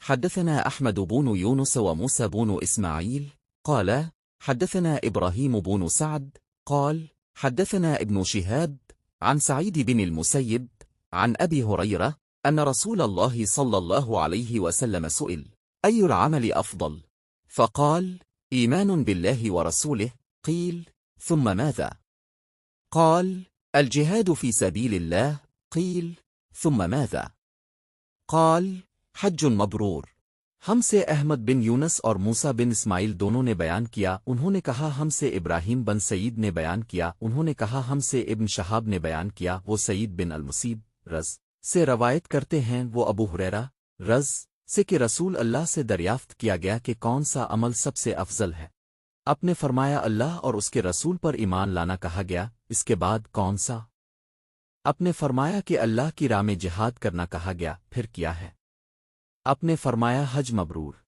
حدثنا أحمد بن يونس وموسى بن إسماعيل قال حدثنا إبراهيم بن سعد قال حدثنا ابن شهاب عن سعيد بن المسيب عن أبي هريرة أن رسول الله صلى الله عليه وسلم سئل: أي العمل أفضل؟ فقال: إيمان بالله ورسوله. قيل: ثم ماذا؟ قال: الجهاد في سبيل الله. قيل: ثم ماذا؟ قال: حج मबरूर। हमसे अहमद बिन यूनस और मूसा बिन इस्माइल दोनों ने बयान किया, उन्होंने कहा हमसे इब्राहीम बन सईद ने बयान किया, उन्होंने कहा हमसे इब्न शहाब ने बयान किया, वो सईद बिन अल-मुसीब रज़ से रवायत करते हैं, वो अबू हुरैरा रज़ से कि रसूल अल्लाह से दरियाफ्त किया गया कि कौन सा अमल सबसे अफजल है। आपने फरमाया अल्लाह और उसके रसूल पर ईमान लाना कहा गया, इसके बाद कौन सा? आपने फरमाया कि अल्लाह की राह में जिहाद करना कहा गया, फिर किया है? आपने फरमाया हज मबरूर।